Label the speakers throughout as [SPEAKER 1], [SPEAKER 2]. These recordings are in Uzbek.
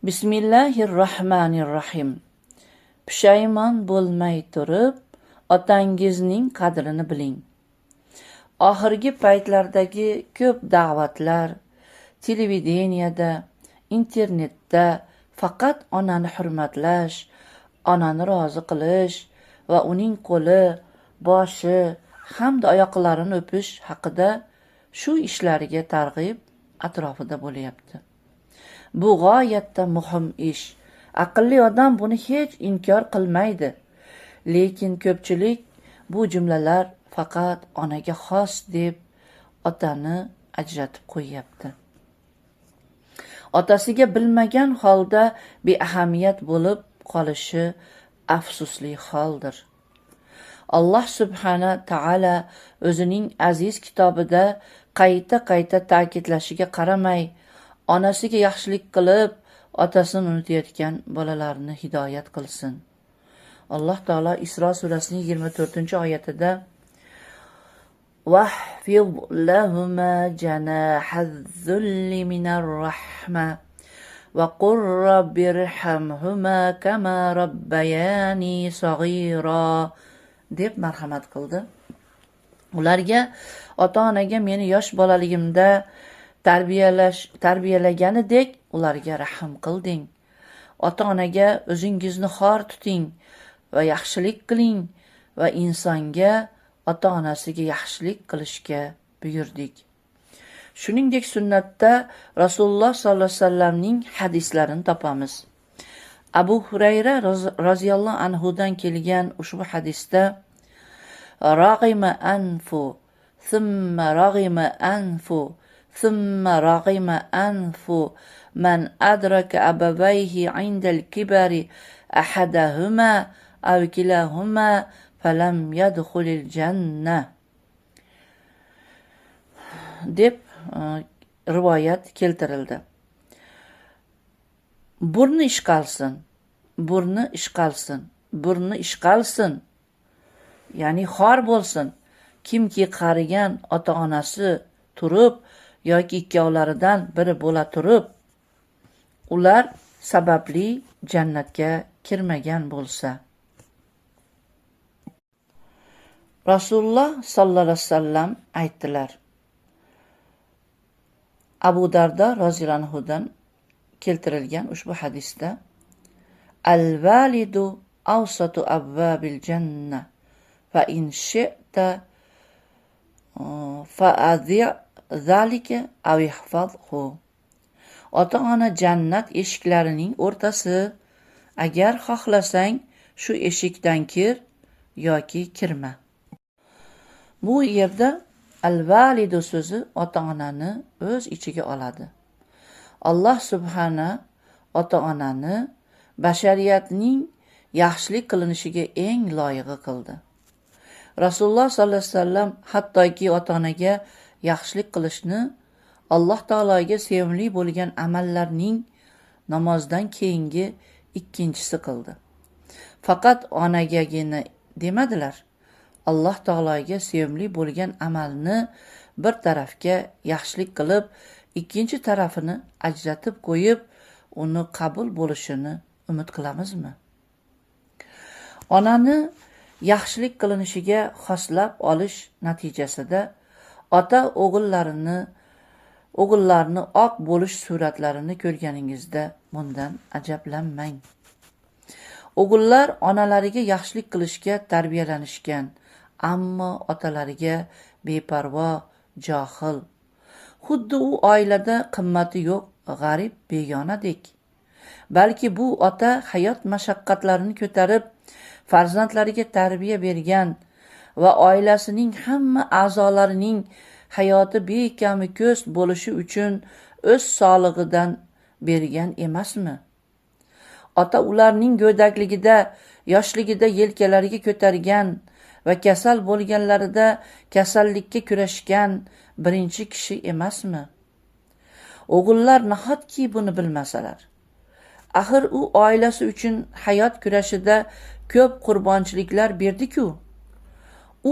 [SPEAKER 1] Bismillahirrohmanirrohim. Pushaymon bo'lmay turib, otangizning qadrini biling. Oxirgi paytlardagi ko'p da'vatlar, televideniyada, internetda faqat onani hurmatlash, onani rozi qilish va uning qo'li, boshi hamda oyoqlarini o'pish haqida shu ishlariga targ'ib atrofida bo'lyapti. Bu g'oyatda muhim ish. Aqlli odam buni hech inkor qilmaydi. Lekin ko'pchilik bu jumlalar faqat onaga xos deb otani ajratib qo'yyapti. Otasiga bilmagan holda beahamiyat bo'lib qolishi afsusli holdir. Alloh subhana taala o'zining aziz kitobida qayta ta'kidlashiga qaramay, onasiga yaxshilik qilib, otasini unutayotgan bolalarni hidoyat qilsin. Alloh taolo Isro surasining 24-oyatida "Wahfiz lahuma janahadh-dhulli minar-rahma va qur rabbirhamhuma kama rabbayani saghira" deb marhamat qildi. Ularga ota-onaga meni yosh bolaligimda tarbiyalaganidek ularga rahm qilding. Ota-onaga o'zingizni xor tuting va yaxshilik qiling va insonga ota-onasiga yaxshilik qilishga buyurdik. Shuningdek sunnatda Rasululloh sollallohu alayhi vasallamning hadislarini topamiz. Abu Hurayra roziyallohu anhudan kelgan ushbu hadisda rag'ima anfu, thumma rag'ima anfu, thumma rag'ima anfu man adraka abawayhi 'inda al-kibari ahadahuma aw kilahuma falam yadkhulil jannah deb rivoyat keltirildi. Burni ishqalsin, ya'ni xor bo'lsin. Kimki qarigan ota-onasi turib yoki ikkovlaridan biri bo'la turib, ular sababli jannatga kirmagan bo'lsa. Rasululloh sallallohu alayhi vasallam aytdilar. Abu Dardo roziyallohu anhudan keltirilgan ushbu hadisda al-validu awsatu abwabil jannah fa in shi'ta fa'adhi' zalika aw ihfazhu. Ota-ona jannat eshiklarining o'rtasi. Agar xohlasang shu eshikdan kir yoki kirma. Bu yerda al-validu so'zi ota-onani o'z ichiga oladi. Alloh subhana ota-onani bashariyatning yaxshilik qilinishiga eng loyig'i qildi. Rasululloh sollallohu alayhi vasallam hattoki ota-onaga yaxshilik qilishni Alloh taologa sevimli bo'lgan amallarning namozdan keyingi ikkinchisi qildi. Faqat onagagina demadilar. Alloh taologa sevimli bo'lgan amalni bir tarafga yaxshilik qilib, ikkinchi tarafini ajratib qo'yib, uni qabul bo'lishini umid qilamizmi? Onani yaxshilik qilinishiga xoslab olish natijasida ota o'g'illarni oq bo'lish suratlarini ko'rganingizda bundan ajablanmang. O'g'illar onalariga yaxshilik qilishga tarbiyalanishgan, ammo otalariga beparvo, johil. Xuddi u oilada qimmati yo'q, g'arib, begonadek. Balki bu ota hayot mashaqqatlarini ko'tarib, farzandlariga tarbiya bergan va oilasining hamma a'zolarining hayoti bekami ko'st bo'lishi uchun o'z sog'lig'idan bergan emasmi? Ota ularning go'dakligida, yoshligida yelkalariga ko'targan va kasal bo'lganlarida kasallikka kurashgan birinchi kishi emasmi? O'g'illar nahotki buni bilmasalar. Axir u oilasi uchun hayot kurashida ko'p qurbonchiliklar berdi-ku.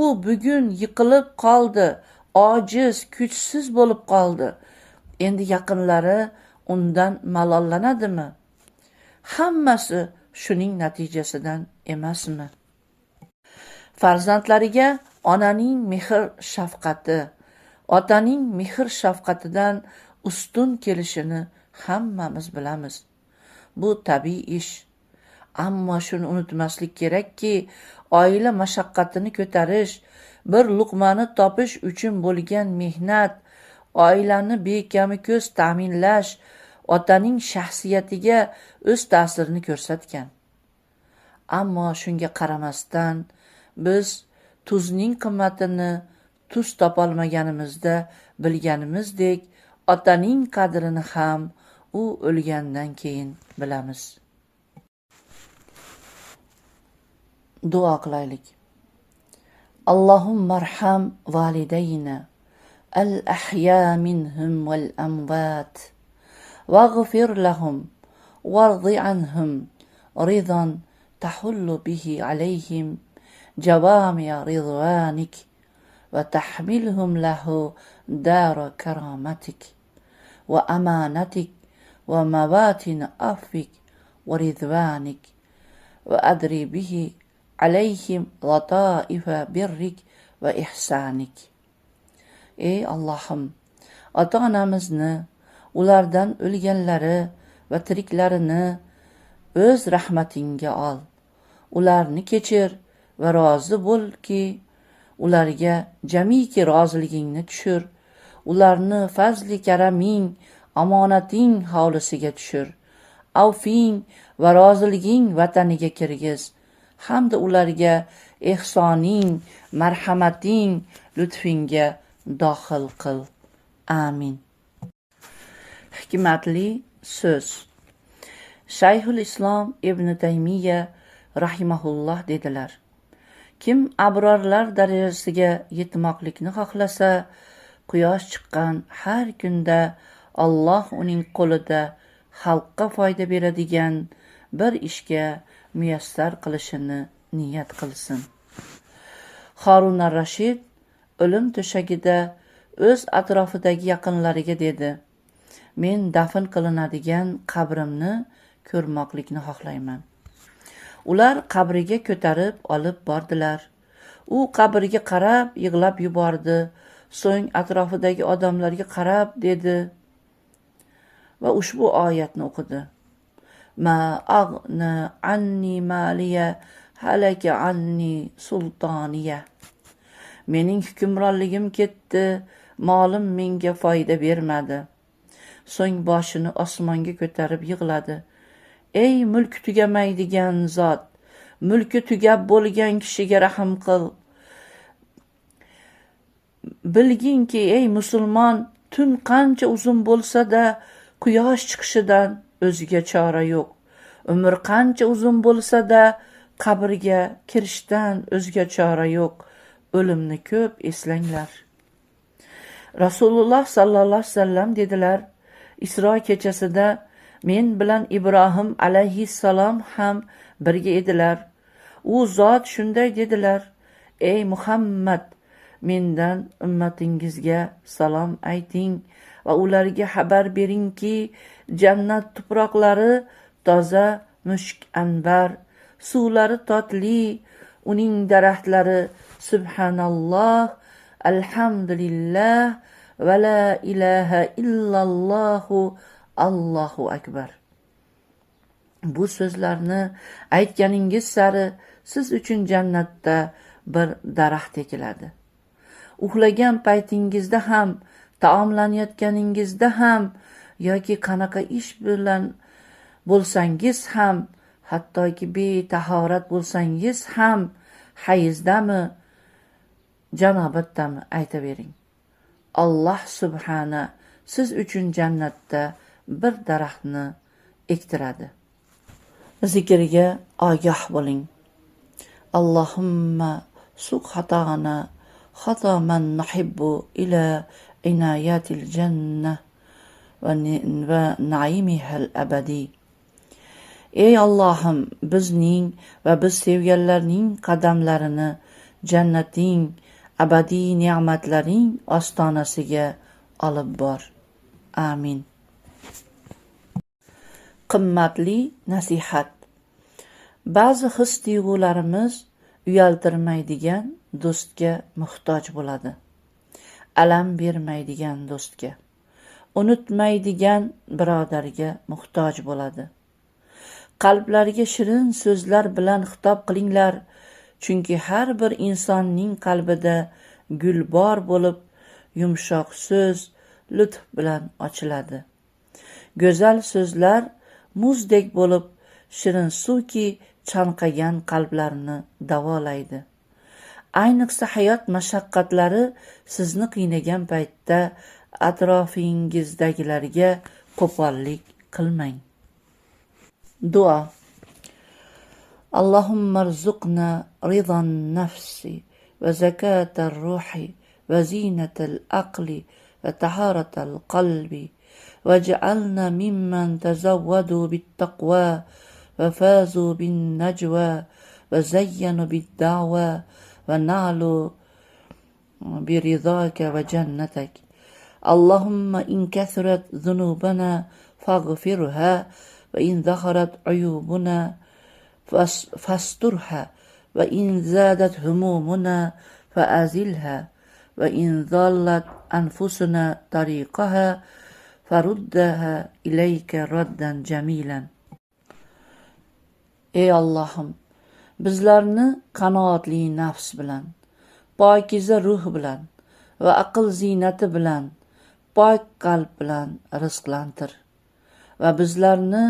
[SPEAKER 1] U bugun yiqilib qoldi, ojiz, kuchsiz bo'lib qoldi. Endi yaqinlari undan malollanadimi? hammasi shuning natijasidan emasmi? Farzandlariga onaning mehr shafqati, otaning mehr shafqatidan ustun kelishini hammamiz bilamiz. Bu tabiiy ish. Ammo shuni unutmaslik kerakki, oila mashaqqatini ko'tarish, bir luqmani topish uchun bo'lgan mehnat, oilani bekami-ko'z ta'minlash otaning shaxsiyatiga o'z ta'sirini ko'rsatgan. Ammo shunga qaramasdan biz tuzning qimmatini tuz topolmaganimizda bilganimizdek, otaning qadrini ham u o'lgandan keyin bilamiz. Duo qilaylik. Allohumma arham validayna al-ahya minhum wal-amwat waghfir lahum wardi anhum ridan tahullu bihi alayhim jawami'a ridwanik wa tahmilhum lahu dara karamatik wa amanatik wa mawatin afwik wa ridwanik wa adri bihi alayhim lataifa birrik va ihsanik. Ey Allohim, ota-onamizni, ulardan o'lganlari va tiriklarini o'z rahmatingga ol. Ularni kechir va rozi bo'lki, ularga jamiki roziligingni tushir. Ularni fazli karaming, omonating hovlisiga tushir. Avfing va roziliging vataniga kirgiz. Hamda ularga ehsoning, marhamating, lutfingga dohil qil. Amin. Hikmatli so'z. Shayxul Islom Ibn Taymiya rahimahulloh dedilar: Kim abrorlar darajasiga yetmoqlikni xohlasa, quyosh chiqqan har kunda Alloh uning qo'lida xalqqa foyda beradigan bir ishga muyassar qilishini niyat qilsin. Harun ar-Rashid o'lim to'shagida o'z atrofidagi yaqinlariga dedi: Men dafn qilinadigan qabrimni ko'rmoqlikni xohlayman. Ular qabriga ko'tarib olib bordilar. U qabriga qarab yig'lab yubordi. So'ng atrofidagi odamlarga qarab dedi va ushbu oyatni o'qidi. Ma aghna anni maliya halaka anni sultoniya. Mening hukmronligim ketdi, molim menga foyda bermadi. So'ng boshini osmonga ko'tarib yig'ladi. Ey mulk tugamaydigan zot, mulki tugab bo'lgan kishiga rahm qil. Bilginki ey musulmon, tun qancha uzun bo'lsa-da quyosh chiqishidan o'ziga chora yo'q. Umr qancha uzun bo'lsa-da qabrga kirishdan o'ziga chora yo'q. O'limni ko'p eslanglar. Rasululloh sallallohu alayhi vasallam dedilar: Isro kechasida men bilan Ibrohim alayhissalom ham birga edilar. U zot shunday dedilar: Ey Muhammad, mendan ummatingizga salom ayting va ularga xabar beringki, jannat tuproqlari toza mushk anbar, suvlari totli, uning daraxtlari subhanalloh, alhamdulillah va la ilaha illallohu Allohu akbar. Bu so'zlarni aytganingiz sari siz uchun jannatda bir daraxt ekiladi. Uxlagan paytingizda ham, taomlanayotganingizda ham yoki qanaqa ish bilan bo'lsangiz ham, hattoki betahorat bo'lsangiz ham, hayzdami, janobatdami aytavering. Alloh subhana siz uchun jannatda bir daraxtni ektiradi. Zikrga ogoh bo'ling. Allohumma suq xatona xato man nuhibbu ila inayatil jannah va naimihal abadi. Ey Allohim, bizning va biz sevganlarning qadamlarini jannating, abadiy ne'matlaring ostonasiga olib bor. Amin. Qimmatli nasihat. Ba'zi his-tuyg'ularimiz uyaltirmaydigan do'stga muhtoj bo'ladi. Alam bermaydigan do'stga, unutmaydigan birodarga muhtoj bo'ladi. Qalblarga shirin so'zlar bilan xitob qilinglar, chunki har bir insonning qalbida gul bor bo'lib, yumshoq so'z lutf bilan ochiladi. Go'zal so'zlar muzdek bo'lib, shirin suvki chanqagan qalblarni davolaydi. Ayniqsa hayot mashaqqatlari sizni qiynagan paytda atrofingizdagilarga qo'pollik qilmang. Duo. Allohumma rzuqna ridon nafsi va zakatal ruhi va zinatal aqli va taharatal qalbi waj'alna mimman tazawwadu bittaqwa va fazu bin najwa va zayyanu bid-da'wa va nalu biridaka va jannatak. Allahumma in kathurat dhunubana faghfirha va in zaharat uyubuna fasturha va in zadat humumuna fa'azilha va in dhallat anfusuna tariqaha faruddaha ilayka raddan jamilan. Ey Allohim, bizlarni qanoatli nafs bilan, pokiza ruh bilan va aql ziynati bilan, pok qalb bilan rizqlantir va bizlarni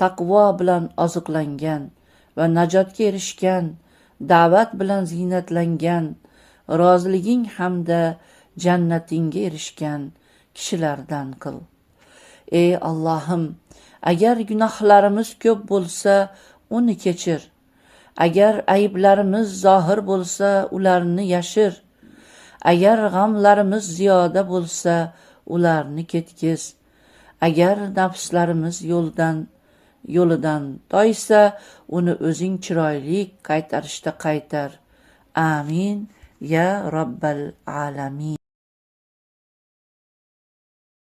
[SPEAKER 1] taqvo bilan oziqlangan va najotga erishgan, da'vat bilan ziynatlangan, roziliging hamda jannatingga erishgan kishilardan qil. Ey Allohim, agar gunohlarimiz ko'p bo'lsa, uni kechir. Agar ayblarimiz zohir bo'lsa, ularni yashir. Agar g'amlarimiz ziyoda bo'lsa, ularni ketkiz. Agar nafslarimiz yo'lidan toysa, uni o'zing chiroyli qaytarishda qaytar. Amin ya robbal alamin.